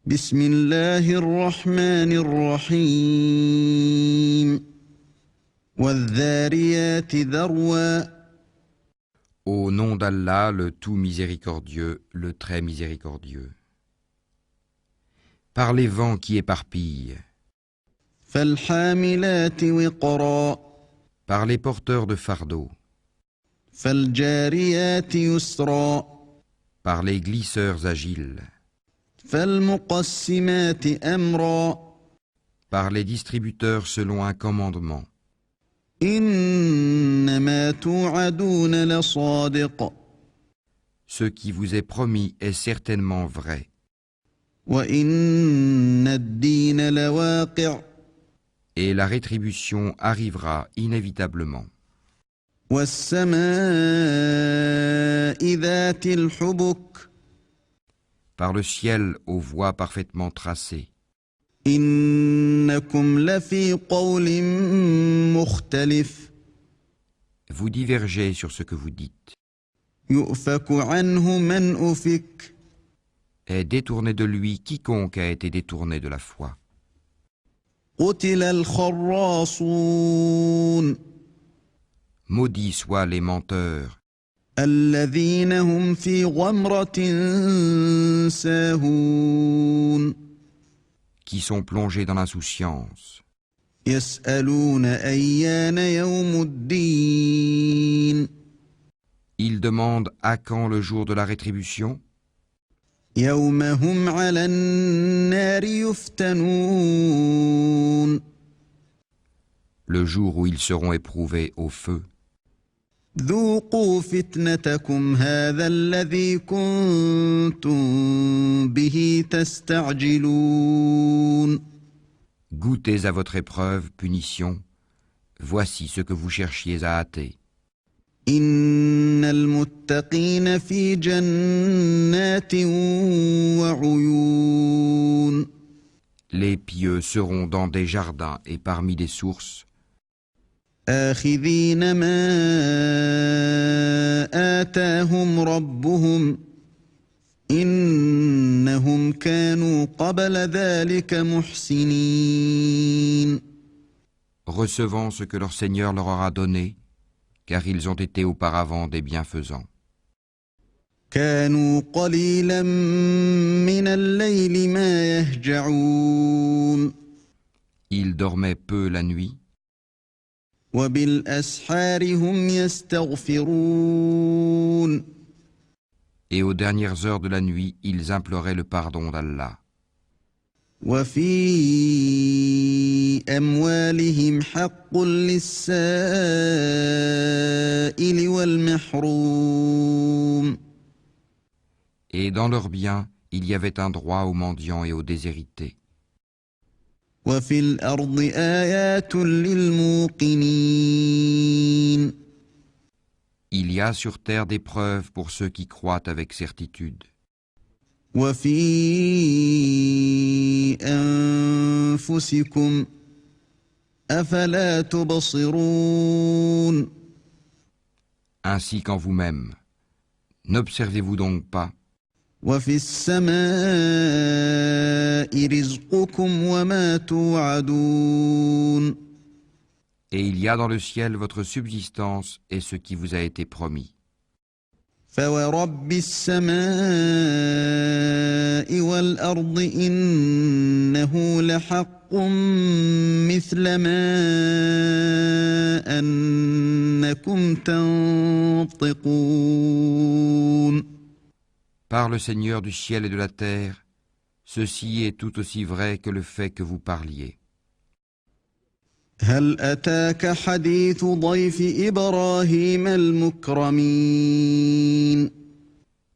بسم الله الرحمن الرحيم والذاريات ذروا Au nom d'Allah, le tout miséricordieux, le très miséricordieux. Par les vents qui éparpillent, فالحاملات وقرا par les porteurs de fardeaux, فالجاريات يسرا par les glisseurs agiles, فالمقسمات أمرا par les distributeurs selon un commandement. إنما توعدون لصادق Ce qui vous est promis est certainement vrai, وإن الدين لواقع et la rétribution arrivera inévitablement. والسماء ذات الحبك Par le ciel aux voies parfaitement tracées, إنكم لفي قول مختلف vous divergez sur ce que vous dites, يؤفك عنه من أفك est détourné de lui quiconque a été détourné de la foi. قتل الخراصون Maudits soient les menteurs, الذين هم في غمرة ساهون qui sont plongés dans l'insouciance, يسألون أيان يوم الدين ils demandent à quand le jour de la rétribution, يوم هم على النار يفتنون le jour où ils seront éprouvés au feu. ذوقوا فتنتكم هذا الذي كنتم به تستعجلون Goûtez à votre épreuve, punition, voici ce que vous cherchiez à hâter. إن المتقين في جنات وعيون Les pieux seront dans des jardins et parmi des sources, آخذين ما آتاهم ربهم إنهم كانوا قبل ذلك محسنين recevant ce que leur Seigneur leur aura donné, car ils ont été auparavant des bienfaisants. كانوا قليلا من الليل ما يهجعون Ils dormaient peu la nuit, وبالأسحار هم يستغفرون et aux dernières heures de la nuit, ils imploraient le pardon d'Allah. وفي أموالهم حق للسائل والمحروم Et dans leurs biens, il y avait un droit aux mendiants et aux déshérités. وفي الأرض آيات للموقنين Il y a sur terre des preuves pour ceux qui croient avec certitude. وفي أنفسكم أفلا تبصرون Ainsi qu'en vous-même. N'observez-vous donc pas, وفي السماء رزقكم وما توعدون et il y a dans le ciel votre subsistance et ce qui vous a été promis. فورب السماء والأرض إنه لحق مثل ما أنكم تنطقون Par le Seigneur du ciel et de la terre, ceci est tout aussi vrai que le fait que vous parliez. هل أتاك حديث ضيف إبراهيم المكرمين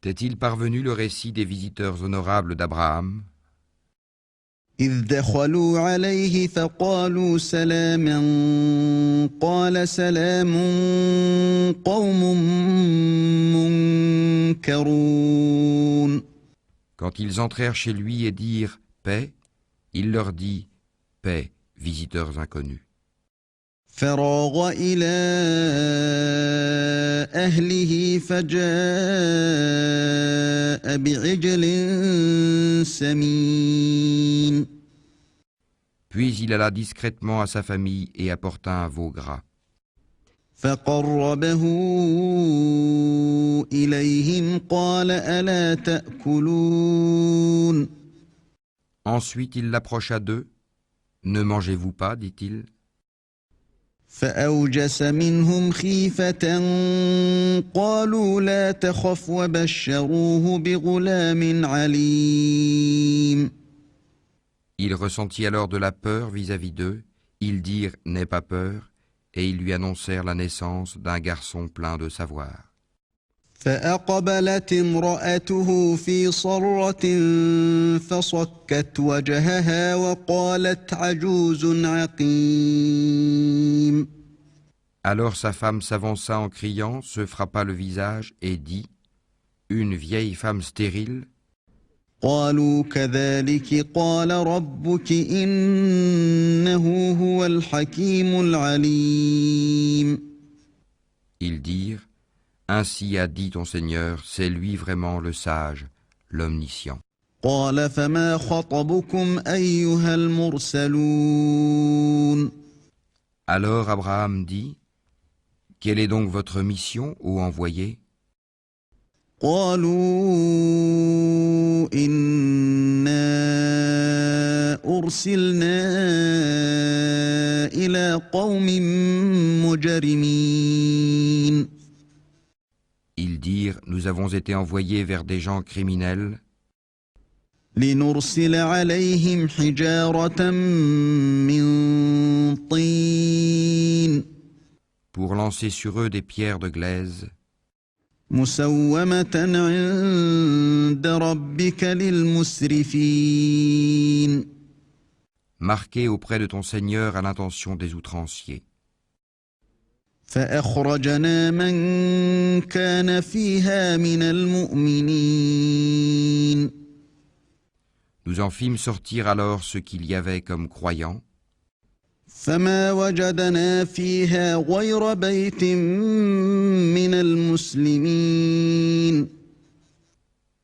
T'est-il parvenu le récit des visiteurs honorables d'Abraham, إذ دخلوا عليه فقالوا سلاما قال سلام قوم منكرون quand ils entrèrent chez lui et dirent « Paix », il leur dit « Paix, visiteurs inconnus ». فراغ إلى أهله فجاء بعجل سمين. Puis il alla discrètement à sa famille et apporta un veau gras. فقربه إليهم قال ألا تأكلون. Ensuite il l'approcha d'eux. Ne mangez-vous pas, dit-il. فأوجس منهم خيفة قالوا لا تخف وبشروه بغلام عليم. Il ressentit alors de la peur vis-à-vis d'eux. Ils dirent « N'aie pas peur » et ils lui annoncèrent la naissance d'un garçon plein de savoir. فأقبلت امرأته في صرة فصكت وجهها وقالت عجوز عقيم. Alors sa femme s'avança en criant, se frappa le visage et dit « Une vieille femme stérile ?» قالوا كذلك قال ربك إنه هو الحكيم العليم. Ils dirent « Ainsi a dit ton Seigneur, c'est lui vraiment le sage, l'omniscient. » قال فما خطبكم أيها المرسلون. Alors Abraham dit « Quelle est donc votre mission, ô envoyé ?» قالوا إنا أرسلنا إلى قوم مجرمين. Ils dirent « Nous avons été envoyés vers des gens criminels لنرسل عليهم حجارة من طين. pour lancer sur eux des pierres de glaise, مسومة عند ربك للمسرفين. marquées auprès de ton Seigneur à l'intention des outranciers. فأخرجنا من كان فيها من المؤمنين. Nous en fîmes sortir alors ce qu'il y avait comme croyants, فما وجدنا فيها غير بيت من المسلمين.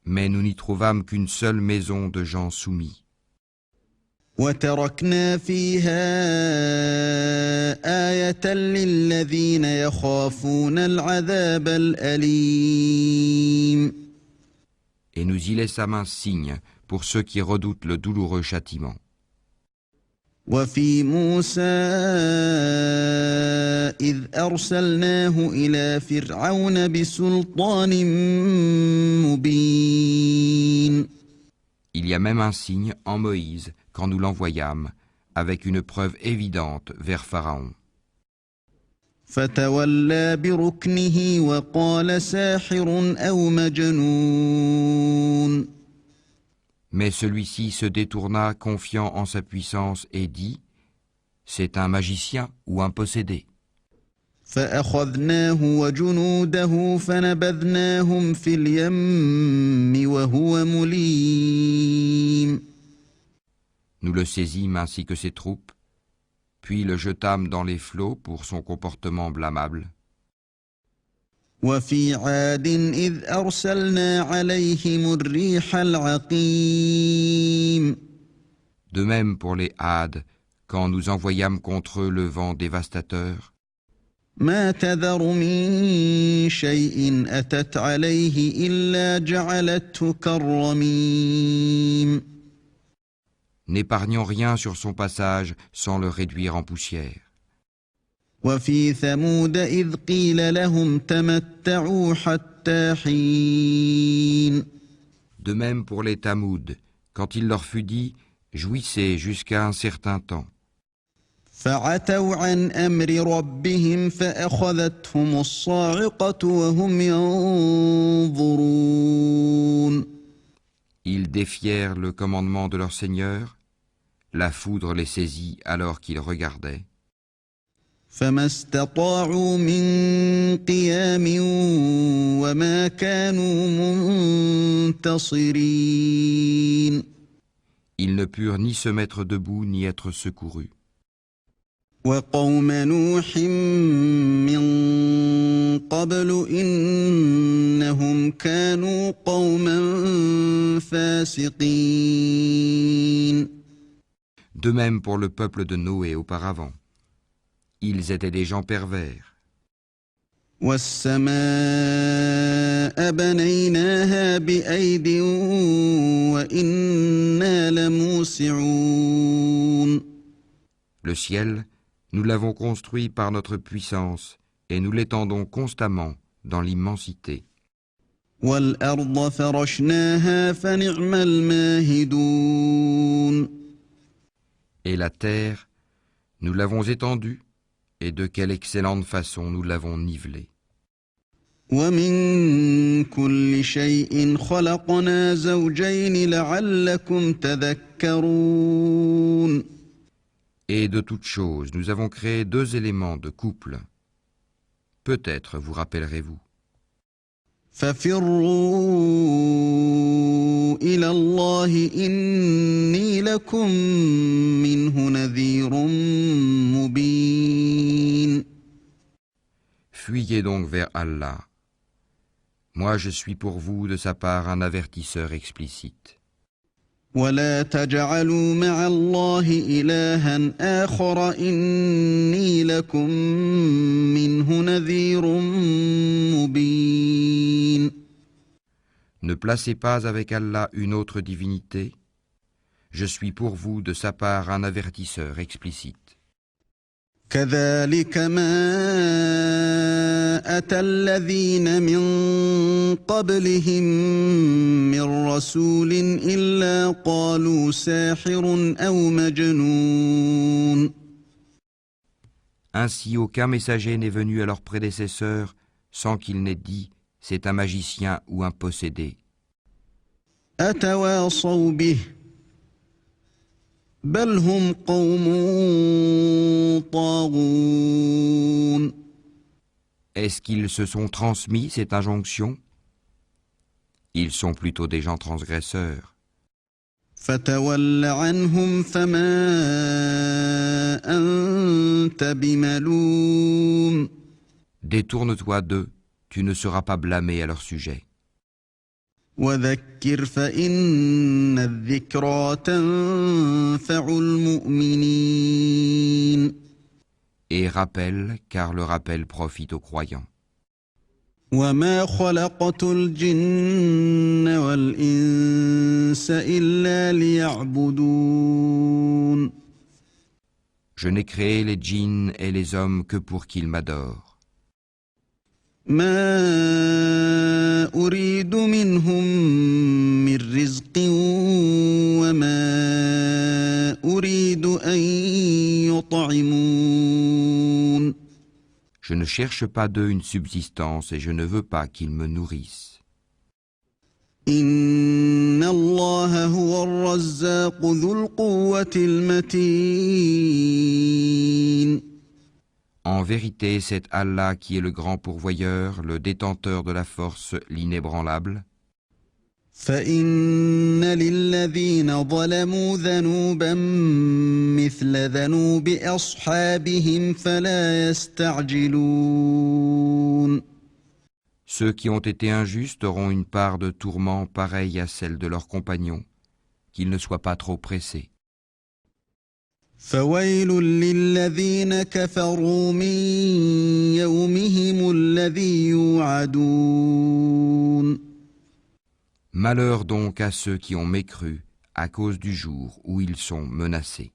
mais nous n'y trouvâmes qu'une seule maison de gens soumis. وتركنا فيها آية للذين يخافون العذاب الأليم. Et nous y laissâmes un signe pour ceux qui redoutent le douloureux châtiment. وفي موسى إذ أرسلناه إلى فرعون بسلطان مبين. Il y a même un signe en Moïse quand nous l'envoyâmes, avec une preuve évidente vers Pharaon. فتولى بركنه وقال ساحر أو مجنون. Mais celui-ci se détourna confiant en sa puissance et dit « C'est un magicien ou un possédé. » فأخذناه وجنوده فنبذناهم في اليم وهو مليم. Nous le saisîmes ainsi que ses troupes, puis le jetâmes dans les flots pour son comportement blâmable. وفي عاد إذ أرسلنا عليهم الريح العقيم. De même pour les Hades, quand nous envoyâmes contre eux le vent dévastateur, ما تذر من شيء أتت عليه إلا جعلته كالرميم. n'épargnant rien sur son passage sans le réduire en poussière. وفي ثمود إذ قيل لهم تمتعوا حتى حين. De même pour les Tamouds, quand il leur fut dit « Jouissez jusqu'à un certain temps ». فعتوا عن أمر ربهم فأخذتهم الصاعقة وهم ينظرون. Ils défièrent le commandement de leur Seigneur, la foudre les saisit alors qu'ils regardaient. فما استطاعوا من قيام وما كانوا منتصرين. Ils ne purent ni se mettre debout ni être secourus. وقوم نوح من قبل إنهم كانوا قوما فاسقين. De même pour le peuple de Noé auparavant. Ils étaient des gens pervers. والسماء بنيناها بأيد وإنا لموسعون. Le ciel, nous l'avons construit par notre puissance et nous l'étendons constamment dans l'immensité. والأرض فرشناها فنعم الماهدون. Et la terre, nous l'avons étendue, et de quelle excellente façon nous l'avons nivelée. ومن كل شيء خلقنا زوجين لعلكم تذكرون. Et de toutes choses, nous avons créé 2 éléments de couple. Peut-être vous rappellerez-vous. ففروا إلى الله إني لكم منه نذير مبين. Fuyez donc vers Allah. Moi je suis pour vous de sa part un avertisseur explicite. ولا تجعلوا مع الله إلها آخر إني لكم منه نذير مبين. Ne placez pas avec Allah une autre divinité. Je suis pour vous de sa part un avertisseur explicite. كذلك ما أتى الذين من قبلهم من رسول إلا قالوا ساحر أو مجنون. Ainsi aucun messager n'est venu à leurs prédécesseurs sans qu'il n'ait dit « c'est un magicien ou un possédé ». أتواصوا به بل هم قوم طاغون. Est-ce qu'ils se sont transmis cette injonction? Ils sont plutôt des gens transgresseurs. فتول عنهم فما أنت بملوم. Détourne-toi d'eux, tu ne seras pas blâmé à leur sujet. وذكر فإن الذكرى تنفع المؤمنين. Et rappelle, car le rappel profite aux croyants. وما خلقت الجن والإنس إلا ليعبدون. Je n'ai créé les djinns et les hommes que pour qu'ils m'adorent. ما أريد منهم من رزق وما أريد أن يطعمون. Je ne cherche pas d'eux une subsistance et je ne veux pas qu'ils me nourrissent. إن الله هو الرزاق ذو القوة المتين. En vérité, c'est Allah qui est le grand pourvoyeur, le détenteur de la force, l'inébranlable. فإن للذين ظلموا ذنوبا مثل ذنوب أصحابهم فلا يستعجلون. Ceux qui ont été injustes auront une part de tourment pareille à celle de leurs compagnons, qu'ils ne soient pas trop pressés. فويل للذين كفروا من يومهم الذي يوعدون. Malheur donc à ceux qui ont mécru à cause du jour où ils sont menacés.